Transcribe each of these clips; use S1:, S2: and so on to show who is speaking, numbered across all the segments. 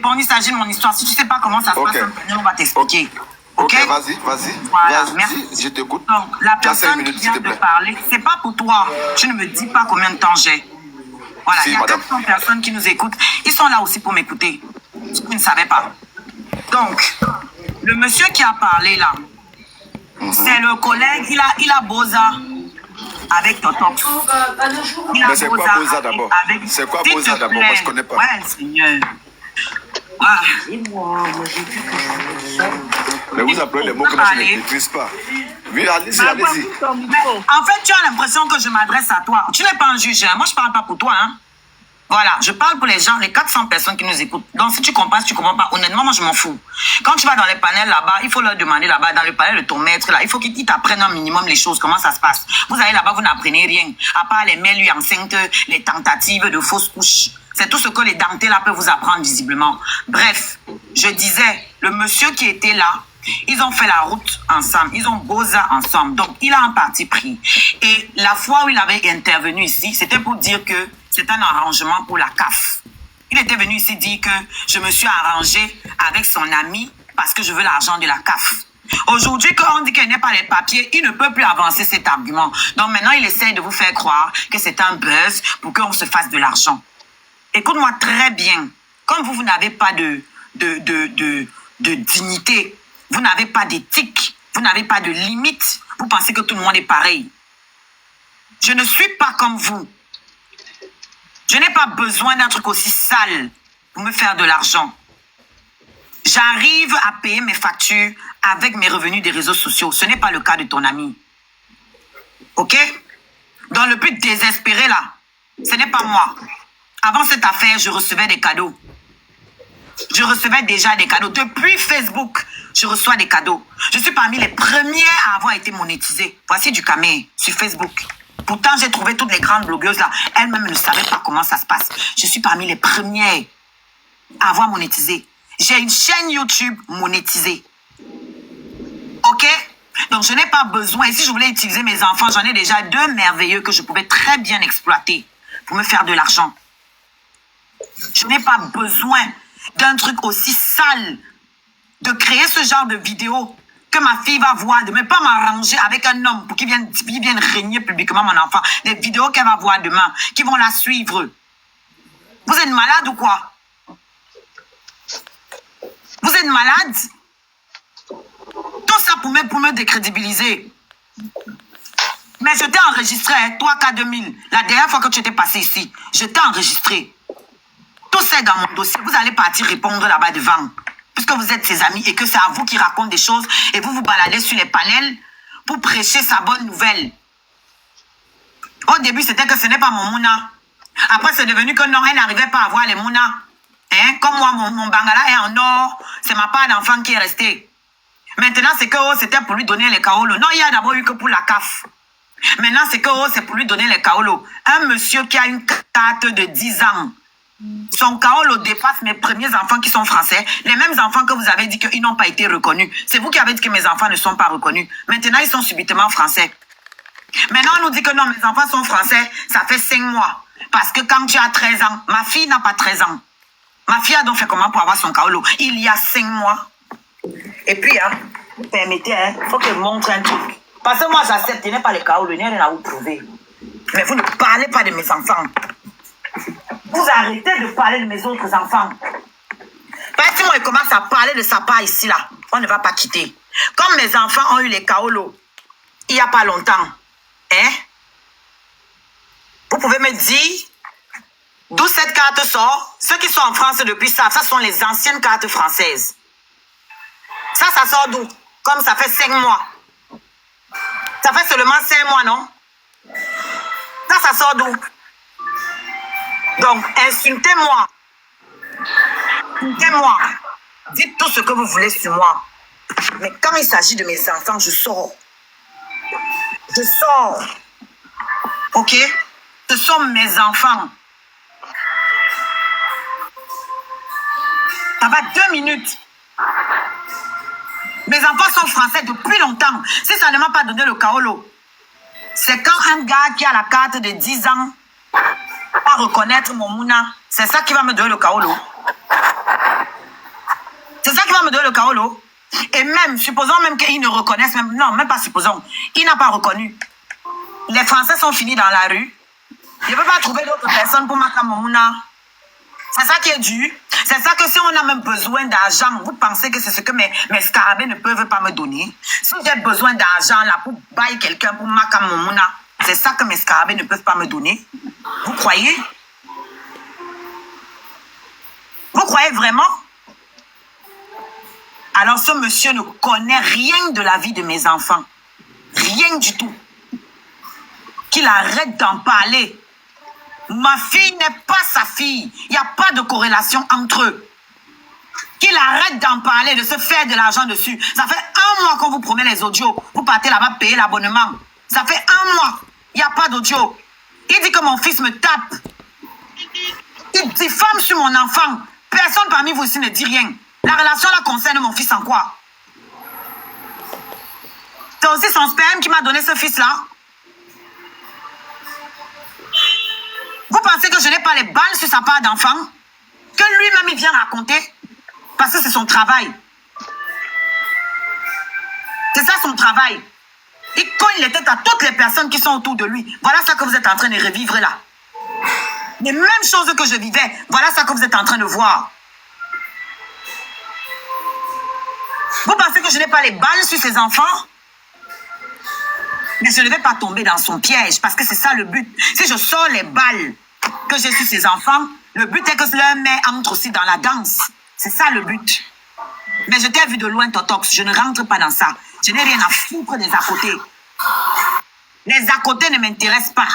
S1: répondre, il s'agit de mon histoire. Si tu ne sais pas comment ça se passe, on va t'expliquer.
S2: Ok, vas-y.
S1: Voilà,
S2: vas-y,
S1: merci.
S2: Je t'écoute.
S1: Donc, la personne qui vient de parler, c'est pas pour toi. Tu ne me dis pas combien de temps j'ai. Voilà, il y a 400 personnes qui nous écoutent. Ils sont là aussi pour m'écouter. Je ne savais pas. Donc, le monsieur qui a parlé là, c'est le collègue, il a Boza avec Totox.
S2: Mais c'est quoi Boza d'abord? C'est quoi Boza d'abord? Moi, je ne connais pas.
S1: Ouais, Seigneur. Ah.
S2: Mais vous appelez les mots que moi je ne maîtrise pas. Oui, allez-y.
S1: En fait, tu as l'impression que je m'adresse à toi. Tu n'es pas un juge. Moi, je ne parle pas pour toi. Hein. Voilà, je parle pour les gens, les 400 personnes qui nous écoutent. Donc, si tu comprends, si tu ne comprends pas, honnêtement, moi, je m'en fous. Quand tu vas dans les panels là-bas, il faut leur demander là-bas, dans le panel de ton maître, là, il faut qu'ils t'apprennent un minimum les choses, comment ça se passe. Vous allez là-bas, vous n'apprenez rien, à part les mails lui enceintes, les tentatives de fausses couches. C'est tout ce que les dentés là peuvent vous apprendre visiblement. Bref, je disais, le monsieur qui était là, ils ont fait la route ensemble, ils ont Boza ensemble. Donc, il a un parti pris. Et la fois où il avait intervenu ici, c'était pour dire que c'est un arrangement pour la CAF. Il était venu ici dire que je me suis arrangé avec son ami parce que je veux l'argent de la CAF. Aujourd'hui, quand on dit qu'il n'y a pas les papiers, il ne peut plus avancer cet argument. Donc maintenant, il essaie de vous faire croire que c'est un buzz pour qu'on se fasse de l'argent. Écoute-moi très bien. Comme vous n'avez pas de dignité, vous n'avez pas d'éthique, vous n'avez pas de limite, vous pensez que tout le monde est pareil. Je ne suis pas comme vous. Je n'ai pas besoin d'un truc aussi sale pour me faire de l'argent. J'arrive à payer mes factures avec mes revenus des réseaux sociaux. Ce n'est pas le cas de ton ami. OK? Dans le but désespéré là, ce n'est pas moi. Avant cette affaire, je recevais des cadeaux. Je recevais déjà des cadeaux. Depuis Facebook, je reçois des cadeaux. Je suis parmi les premiers à avoir été monétisés. Voici du camé sur Facebook. Pourtant, j'ai trouvé toutes les grandes blogueuses là. Elles-mêmes ne savaient pas comment ça se passe. Je suis parmi les premiers à avoir monétisé. J'ai une chaîne YouTube monétisée. OK? Donc, je n'ai pas besoin. Et si je voulais utiliser mes enfants, j'en ai déjà 2 merveilleux que je pouvais très bien exploiter pour me faire de l'argent. Je n'ai pas besoin d'un truc aussi sale, de créer ce genre de vidéo que ma fille va voir, de ne pas m'arranger avec un homme pour qu'il vienne régner publiquement mon enfant. Des vidéos qu'elle va voir demain, qui vont la suivre. Vous êtes malade ou quoi? Vous êtes malade? Tout ça pour me décrédibiliser. Mais je t'ai enregistré, hein, toi K2000, la dernière fois que tu étais passé ici, je t'ai enregistré. Tout ça est dans mon dossier. Vous allez partir répondre là-bas devant. Puisque vous êtes ses amis et que c'est à vous qui raconte des choses et vous vous baladez sur les panels pour prêcher sa bonne nouvelle. Au début, c'était que ce n'est pas mon Mouna. Après, c'est devenu que non, elle n'arrivait pas à voir les Mouna. Hein? Comme moi, mon Bangala est en or. C'est ma part d'enfant qui est restée. Maintenant, c'est que oh, c'était pour lui donner les kaolos. Non, il y a d'abord eu que pour la CAF. Maintenant, c'est que oh, c'est pour lui donner les kaolos. Un monsieur qui a une carte de 10 ans. Son kaolo dépasse mes premiers enfants qui sont français. Les mêmes enfants que vous avez dit qu'ils n'ont pas été reconnus. C'est vous qui avez dit que mes enfants ne sont pas reconnus. Maintenant, ils sont subitement français. Maintenant, on nous dit que non, mes enfants sont français. Ça fait 5 mois. Parce que quand tu as 13 ans, ma fille n'a pas 13 ans. Ma fille a donc fait comment pour avoir son kaolo? Il y a 5 mois. Et puis, hein, vous permettez, hein, il faut que je montre un truc. Parce que moi, j'accepte, je n'ai pas les kaolo, il n'y a rien à vous prouver. Mais vous ne parlez pas de mes enfants. Vous arrêtez de parler de mes autres enfants. Parce que moi, il commence à parler de sa part ici, là. On ne va pas quitter. Comme mes enfants ont eu les kaolo, il n'y a pas longtemps, hein? Vous pouvez me dire d'où cette carte sort? Ceux qui sont en France depuis ça sont les anciennes cartes françaises. Ça sort d'où? Comme ça fait 5 mois. Ça fait seulement 5 mois, non? Ça sort d'où? Donc, insultez-moi. Insultez-moi. Dites tout ce que vous voulez sur moi. Mais quand il s'agit de mes enfants, je sors. Je sors. OK? Ce sont mes enfants. Ça va 2 minutes. Mes enfants sont français depuis longtemps. Si ça ne m'a pas donné le kaolo, c'est quand un gars qui a la carte de 10 ans va reconnaître mon Mouna. C'est ça qui va me donner le kaolo. de le Kaolo. Et même, supposons même qu'ils ne reconnaissent même... Non, même pas supposons. Il n'a pas reconnu. Les Français sont finis dans la rue. Il ne peut pas trouver d'autres personnes pour Makamouna. C'est ça qui est dur. C'est ça que si on a même besoin d'argent, vous pensez que c'est ce que mes scarabées ne peuvent pas me donner. Si j'ai besoin d'argent là pour bailler quelqu'un pour Makamouna, c'est ça que mes scarabées ne peuvent pas me donner. Vous croyez? Vous croyez vraiment? Alors ce monsieur ne connaît rien de la vie de mes enfants. Rien du tout. Qu'il arrête d'en parler. Ma fille n'est pas sa fille. Il n'y a pas de corrélation entre eux. Qu'il arrête d'en parler, de se faire de l'argent dessus. Ça fait 1 mois qu'on vous promet les audios. Vous partez là-bas payer l'abonnement. Ça fait 1 mois. Il n'y a pas d'audio. Il dit que mon fils me tape. Il diffame sur mon enfant. Personne parmi vous ici ne dit rien. La relation là concerne mon fils en quoi? C'est aussi son sperme qui m'a donné ce fils-là. Vous pensez que je n'ai pas les balles sur sa part d'enfant? Que lui-même il vient raconter? Parce que c'est son travail. C'est ça son travail. Il cogne les têtes à toutes les personnes qui sont autour de lui. Voilà ça que vous êtes en train de revivre là. Les mêmes choses que je vivais, voilà ça que vous êtes en train de voir. Vous pensez que je n'ai pas les balles sur ses enfants? Mais je ne vais pas tomber dans son piège parce que c'est ça le but. Si je sors les balles que j'ai sur ses enfants, le but est que leur mère entre aussi dans la danse. C'est ça le but. Mais je t'ai vu de loin, Totox. Je ne rentre pas dans ça. Je n'ai rien à foutre des à côté. Les à côté ne m'intéressent pas.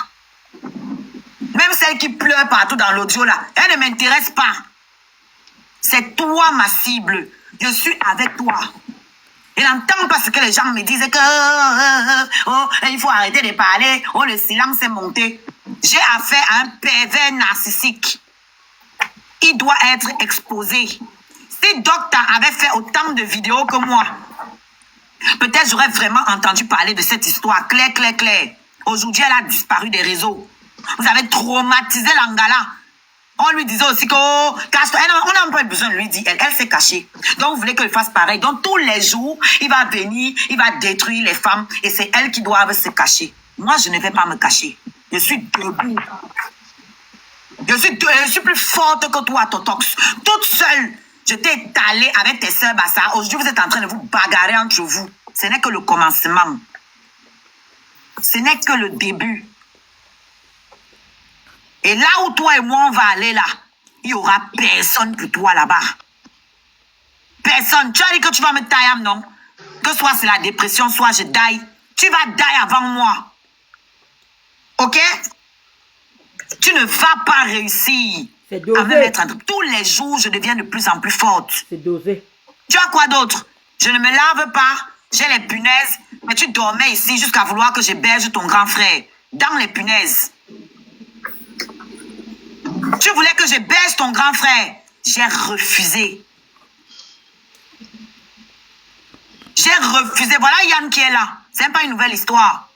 S1: Même celle qui pleure partout dans l'audio là, elle ne m'intéresse pas. C'est toi ma cible. Je suis avec toi. Je n'entends pas ce que les gens me disent que il faut arrêter de parler. Oh, le silence est monté. J'ai affaire à un pervers narcissique. Il doit être exposé. Si Docta avait fait autant de vidéos que moi, peut-être j'aurais vraiment entendu parler de cette histoire. Claire. Aujourd'hui, elle a disparu des réseaux. Vous avez traumatisé l'Angala. On lui disait aussi que, oh, cache-toi. On n'a pas besoin de lui dire. Elle s'est cachée. Donc, vous voulez qu'elle fasse pareil. Donc, tous les jours, il va venir, il va détruire les femmes. Et c'est elles qui doivent se cacher. Moi, je ne vais pas me cacher. Je suis debout. Je suis plus forte que toi, Totox. Toute seule. Je t'ai étalée avec tes sœurs Bassa. Aujourd'hui, vous êtes en train de vous bagarrer entre vous. Ce n'est que le commencement. Ce n'est que le début. Et là où toi et moi, on va aller là, il n'y aura personne pour toi là-bas. Personne. Tu as dit que tu vas me tailler, non? Que soit c'est la dépression, soit je die. Tu vas die avant moi. Ok? Tu ne vas pas réussir à me mettre entre... Tous les jours, je deviens de plus en plus forte.
S3: C'est dosé.
S1: Tu as quoi d'autre? Je ne me lave pas. J'ai les punaises. Mais tu dormais ici jusqu'à vouloir que j'héberge ton grand frère. Dans les punaises. Tu voulais que j'héberge ton grand frère. J'ai refusé. J'ai refusé. Voilà Yann qui est là. Ce n'est pas une nouvelle histoire.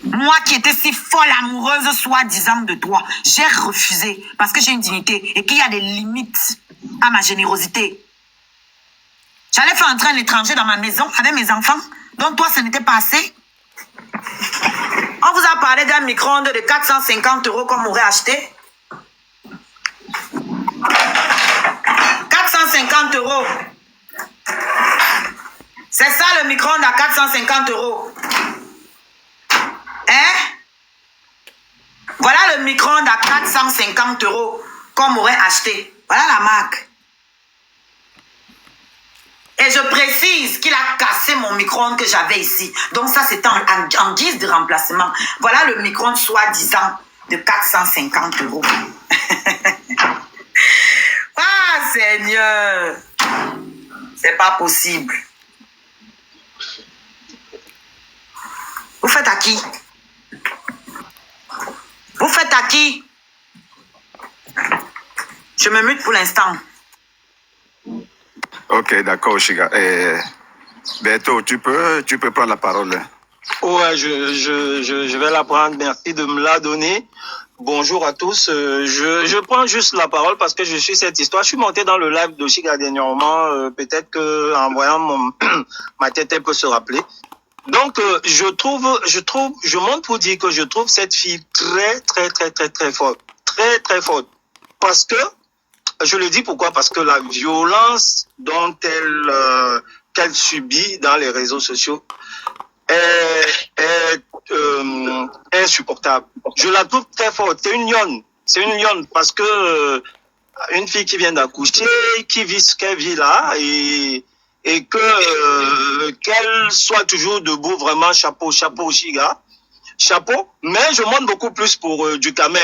S1: Moi qui étais si folle amoureuse soi-disant de toi, j'ai refusé parce que j'ai une dignité et qu'il y a des limites à ma générosité. J'allais faire entrer un étranger dans ma maison avec mes enfants, donc toi, ce n'était pas assez. On vous a parlé d'un micro-ondes de 450 € qu'on m'aurait acheté. 450 €. C'est ça le micro-ondes à 450 €. Hein? Voilà le micro-ondes à 450 € qu'on m'aurait acheté. Voilà la marque. Et je précise qu'il a cassé mon micro-ondes que j'avais ici. Donc ça, c'était en guise de remplacement. Voilà le micro-ondes soi-disant de 450 €. Ah, Seigneur! C'est pas possible. Vous faites à qui? Vous faites à qui? Je me mute pour l'instant.
S2: Ok, d'accord, Shiga. Beto, tu peux prendre la parole.
S4: Ouais, je vais la prendre. Merci de me la donner.
S3: Bonjour à tous. Je prends juste la parole parce que je suis cette histoire. Je suis monté dans le live de Chiga dernièrement. Peut-être que en voyant ma tête, elle peut se rappeler. Donc, je monte pour dire que je trouve cette fille très forte. Très forte. Parce que, je le dis pourquoi? Parce que la violence dont qu'elle subit dans les réseaux sociaux est insupportable. Je la trouve très forte. C'est une lionne parce que une fille qui vient d'accoucher, qui vit ce qu'elle vit là et que qu'elle soit toujours debout, vraiment chapeau Chiga, chapeau. Mais je monte beaucoup plus pour du Camer.